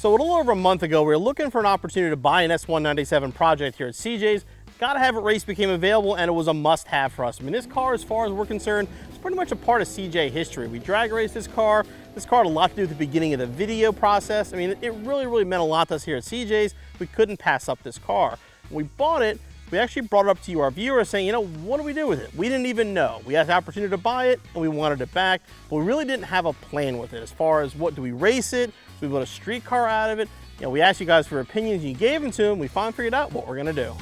So a little over a month ago, we were looking for an opportunity to buy an S197 project here at CJ's. Gotta Have It race became available, and it was a must-have for us. I mean, this car, as far as we're concerned, is pretty much a part of CJ history. We drag raced this car. This car had a lot to do with the beginning of the video process. I mean, it really meant a lot to us here at CJ's. We couldn't pass up this car. When we bought it, we actually brought it up to you, our viewers, saying, you know, what do we do with it? We didn't even know. We had the opportunity to buy it, and we wanted it back, but we really didn't have a plan with it as far as what do we race it? Do we build a street car out of it? You know, we asked you guys for opinions, and you gave them to them. We finally figured out what we're gonna do.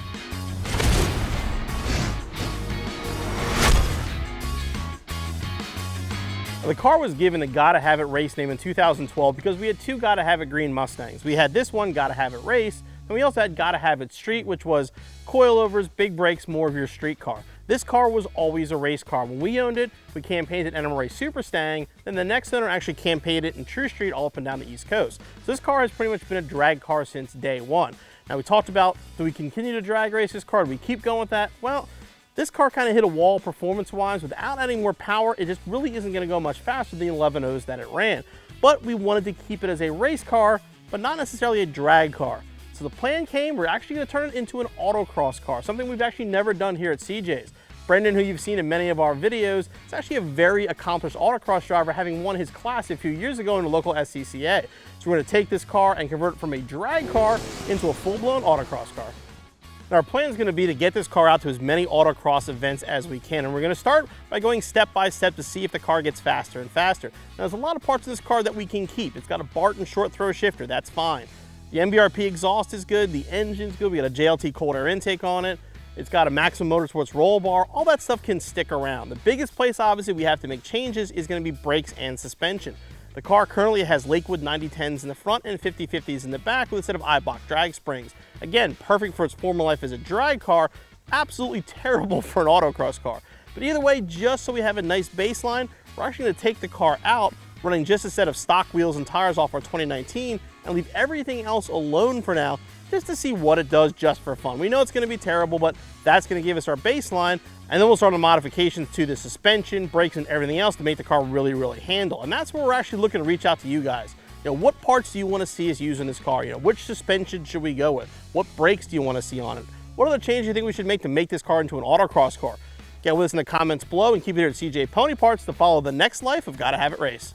The car was given the Gotta Have It race name in 2012 because we had two Gotta Have It green Mustangs. We had this one, Gotta Have It race, and we also had Gotta Have It street, which was coilovers, big brakes, more of your street car. This car was always a race car. When we owned it, we campaigned it NMRA Super Stang, then the next owner actually campaigned it in True Street all up and down the East Coast. So this car has pretty much been a drag car since day one. Now we talked about, do we continue to drag race this car? Do we keep going with that? Well, this car kind of hit a wall performance-wise. Without adding more power, it just really isn't going to go much faster than the 11.0s that it ran. But we wanted to keep it as a race car, but not necessarily a drag car. So the plan came, we're actually going to turn it into an autocross car, something we've actually never done here at CJ's. Brendan, who you've seen in many of our videos, is actually a very accomplished autocross driver, having won his class a few years ago in the local SCCA. So we're going to take this car and convert it from a drag car into a full-blown autocross car. Now, our plan is going to be to get this car out to as many autocross events as we can, and we're going to start by going step by step to see if the car gets faster and faster. Now, there's a lot of parts of this car that we can keep. It's got a Barton short throw shifter, that's fine. The MBRP exhaust is good, the engine's good, we got a JLT cold air intake on it. It's got a Maximum Motorsports roll bar. All that stuff can stick around. The biggest place, obviously, we have to make changes is going to be brakes and suspension. The car currently has Lakewood 9010s in the front and 5050s in the back with a set of Eibach drag springs. Again, perfect for its former life as a drag car, absolutely terrible for an autocross car. But either way, just so we have a nice baseline, we're actually going to take the car out, running just a set of stock wheels and tires off our 2019, and leave everything else alone for now, just to see what it does just for fun. We know it's going to be terrible, but that's going to give us our baseline, and then we'll start on modifications to the suspension, brakes, and everything else to make the car really handle. And that's where we're actually looking to reach out to you guys. You know, what parts do you want to see us use in this car? You know, which suspension should we go with? What brakes do you want to see on it? What are the changes you think we should make to make this car into an autocross car? Get with us in the comments below and keep it here at CJ Pony Parts to follow the next life of Gotta Have It Race.